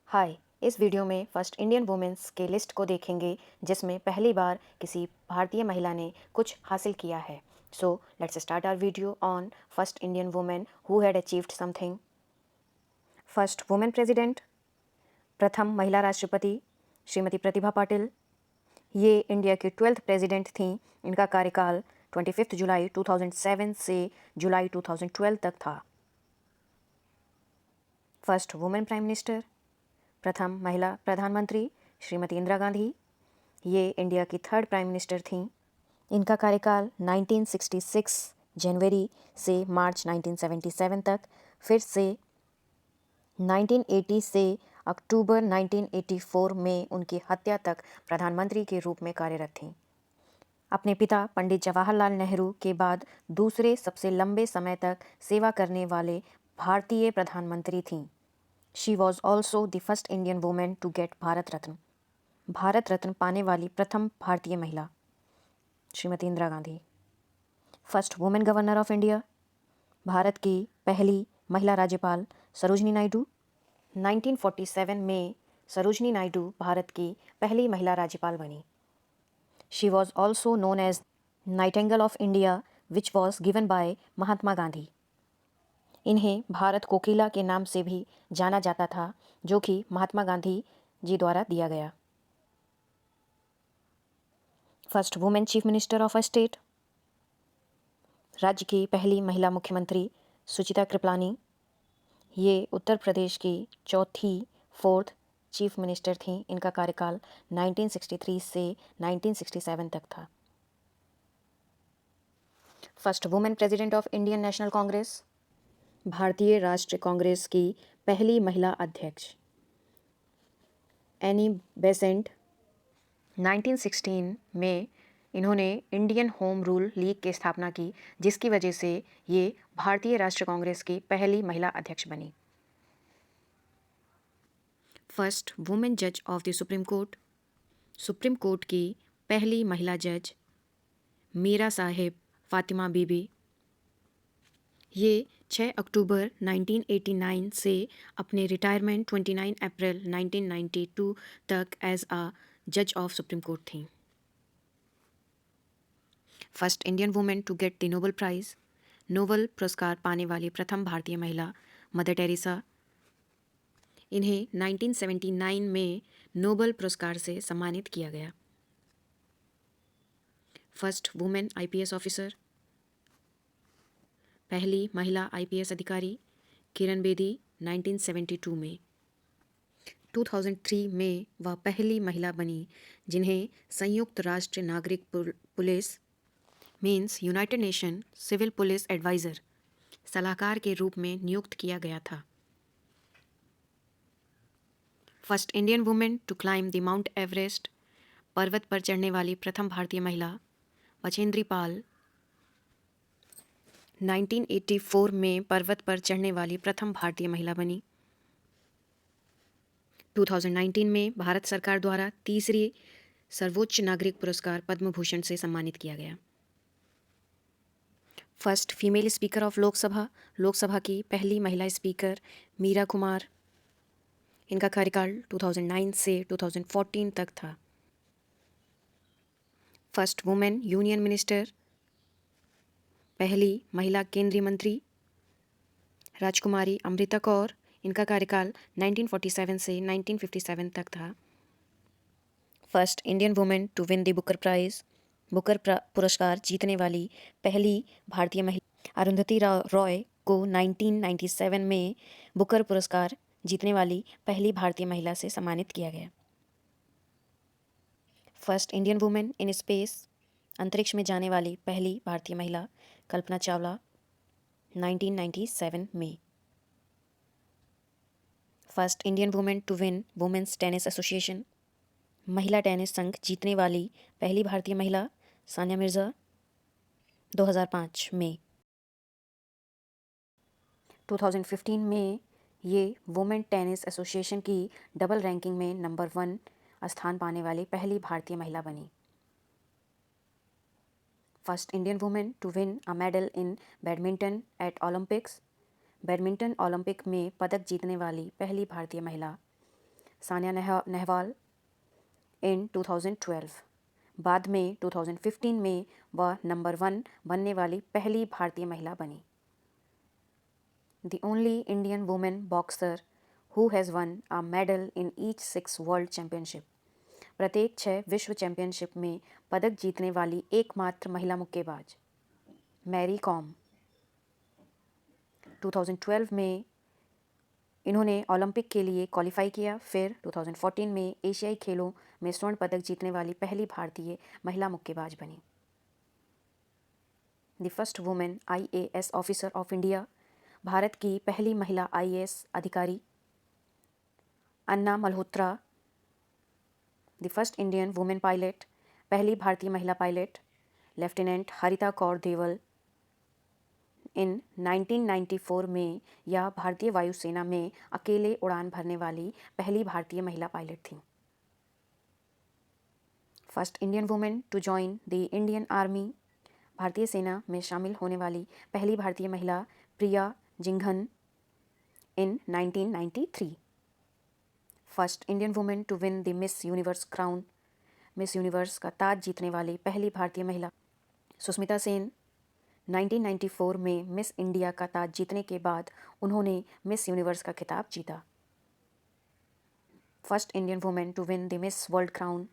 हाय। इस वीडियो में first Indian women's के लिस्ट को देखेंगे जिसमें पहली बार किसी भारतीय महिला ने कुछ हासिल किया है। So let's start our video on first Indian women who had achieved something. First women president, प्रथम महिला राष्ट्रपति श्रीमती प्रतिभा पाटिल। ये इंडिया की 12th प्रेसिडेंट थीं। इनका कार्यकाल 25 जुलाई 2007 से जुलाई 2012 तक था। फर्स्ट वुमेन प्राइम मिनिस्टर, प्रथम महिला प्रधानमंत्री श्रीमती इंदिरा गांधी। ये इंडिया की 3rd प्राइम मिनिस्टर थीं। इनका कार्यकाल 1966 जनवरी से मार्च 1977 तक, फिर से 1980 से अक्टूबर 1984 में उनकी हत्या तक प्रधानमंत्री के रूप में कार्यरत थीं। अपने पिता पंडित जवाहरलाल नेहरू के बाद दूसरे सबसे लंबे समय तक सेवा करने वाले भारतीय प्रधानमंत्री थीं। She was also the first Indian women to get Bharat Ratna. Bharat Ratna पाने वाली प्रथम भारतीय महिला Shrimati Indira Gandhi. First women governor of India, Bharat की पहली महिला राज्यपाल सरोजनी नायडू। 1947 में सरोजनी नायडू भारत की पहली महिला राज्यपाल बनी। She was also known as nightingale of India which was given by Mahatma Gandhi. इन्हें भारत कोकिला के नाम से भी जाना जाता था, जो कि महात्मा गांधी जी द्वारा दिया गया। First women chief minister of a state, राज्य की पहली महिला मुख्यमंत्री सुचिता कृपलानी। ये उत्तर प्रदेश की चौथी 4th चीफ मिनिस्टर थीं। इनका कार्यकाल 1963 से 1967 तक था। First women president of Indian national Congress, भारतीय राष्ट्रीय कांग्रेस की पहली महिला अध्यक्ष एनी बेसेंट। 1916 में इन्होंने इंडियन होम रूल लीग की स्थापना की, जिसकी वजह से ये भारतीय राष्ट्रीय कांग्रेस की पहली महिला अध्यक्ष बनी। फर्स्ट वुमेन जज of the supreme court, supreme court की पहली महिला जज मीरा साहिब फातिमा बीबी। ये 6 अक्टूबर 1989 से अपने रिटायरमेंट 29 अप्रैल 1992 तक एज अ जज ऑफ सुप्रीम कोर्ट थीं। First Indian women to get the Nobel prize, Nobel पुरस्कार पाने वाली प्रथम भारतीय महिला मदर टेरेसा। इन्हें 1979 में नोबेल पुरस्कार से सम्मानित किया गया। फर्स्ट वुमेन आईपीएस ऑफिसर, पहली महिला आईपीएस अधिकारी किरण बेदी 1972 में। 2003 में वह पहली महिला बनी जिन्हें संयुक्त राष्ट्र नागरिक police means United Nation civil police adviser सलाहकार के रूप में नियुक्त किया गया था। First Indian women to climb the Mount Everest, पर्वत पर चढ़ने वाली प्रथम भारतीय महिला बछेंद्री पाल। 1984 में पर्वत पर चढ़ने वाली प्रथम भारतीय महिला बनी। 2019 में भारत सरकार द्वारा तीसरी सर्वोच्च नागरिक पुरस्कार पद्म भूषण से सम्मानित किया गया। First female speaker of Lok Sabha, Lok Sabha की पहली महिला स्पीकर मीरा कुमार। इनका कार्यकाल 2009 से 2014 तक था। फर्स्ट वुमेन यूनियन मिनिस्टर, पहली महिला केंद्रीय मंत्री राजकुमारी अमृता कौर। इनका कार्यकाल 1947 से 1957 तक था। First Indian women to win the Booker prize, Booker पुरस्कार जीतने वाली पहली भारतीय महिला अरुंधति रॉय को 1997 में बुकर पुरस्कार जीतने वाली पहली भारतीय महिला से सम्मानित किया गया। First Indian women in space, अंतरिक्ष में जाने वाली पहली भारतीय महिला कल्पना चावला 1997 में। First Indian women to win women's tennis association, महिला टेनिस संघ जीतने वाली पहली भारतीय महिला सानिया मिर्ज़ा 2005 में। 2015 में ये वुमेन टेनिस एसोसिएशन की डबल रैंकिंग में नंबर 1 स्थान पाने वाली पहली भारतीय महिला बनी। First Indian women to win a medal in badminton at Olympics, badminton Olympic में पदक जीतने वाली पहली भारतीय महिला सानिया नेहवाल इन 2012। बाद में 2015 में वह नंबर 1 बनने वाली पहली भारतीय महिला बनी। The only Indian woman boxer who has won a medal in each 6 world championship। प्रत्येक 6 विश्व चैंपियनशिप में पदक जीतने वाली एकमात्र महिला मुक्केबाज मैरी कॉम। 2012 में इन्होंने ओलंपिक के लिए क्वालिफाई किया। फिर 2014 में एशियाई खेलों में स्वर्ण पदक जीतने वाली पहली भारतीय महिला मुक्केबाज बनी। The first women IAS officer of India, Bharat की पहली महिला IAS अधिकारी Anna Malhotra. The first Indian women pilot, पहली भारतीय महिला पायलट लेफ्टिनेंट हरिता कौर देवल इन 1994 में यह भारतीय वायुसेना में अकेले उड़ान भरने वाली पहली भारतीय महिला पायलट थी। First Indian women to join the Indian army, भारतीय सेना में शामिल होने वाली पहली भारतीय महिला Priya Jhingan in 1993। First Indian women to win the Miss Universe crown, Miss Universe का ताज जीतने वाली पहली भारतीय महिला सुष्मिता सेन। 1994 में मिस इंडिया का ताज जीतने के बाद उन्होंने मिस यूनिवर्स का खिताब जीता। First Indian women to win the Miss World crown,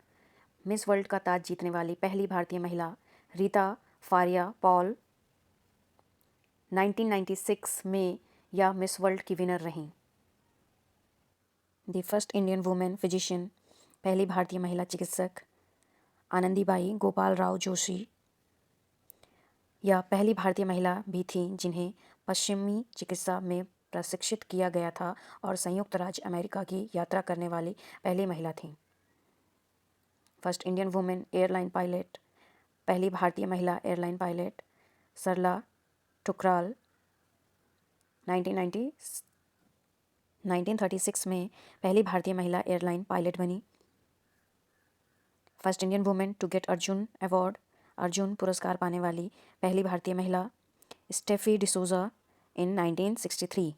Miss World का ताज जीतने वाली पहली भारतीय महिला रीता फारिया पॉल। 1996 में यह मिस वर्ल्ड की विनर रहीं। The first Indian women physician, पहली भारतीय महिला चिकित्सक आनंदीबाई गोपाल राव जोशी। यह पहली भारतीय महिला भी थी जिन्हें पश्चिमी चिकित्सा में प्रशिक्षित किया गया था और संयुक्त राज्य अमेरिका की यात्रा करने वाली पहली महिला थी। First Indian women airline pilot, पहली भारतीय महिला एयरलाइन पायलट सरला ठुकराल। 1936 में पहली भारतीय महिला एयरलाइन पायलट बनी। First Indian women to get Arjun award, Arjun पुरस्कार पाने वाली पहली भारतीय महिला स्टेफी डिसोजा इन 1963।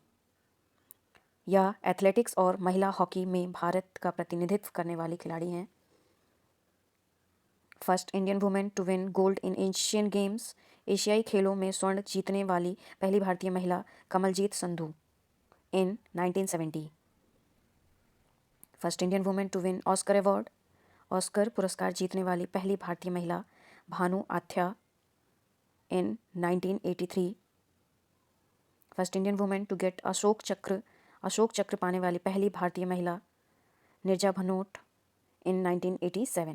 यह एथलेटिक्स और महिला हॉकी में भारत का प्रतिनिधित्व करने वाली खिलाड़ी हैं। First Indian women to win gold in Asian games, एशियाई खेलों में स्वर्ण जीतने वाली पहली भारतीय महिला Kamaljeet Sandhu in 1970। First Indian women to win Oscar award, Oscar पुरस्कार जीतने वाली पहली भारतीय महिला Bhanu Athaiya in 1983। First Indian women to get Ashok Chakra पाने वाली पहली भारतीय महिला निर्जा भनोट इन 1987।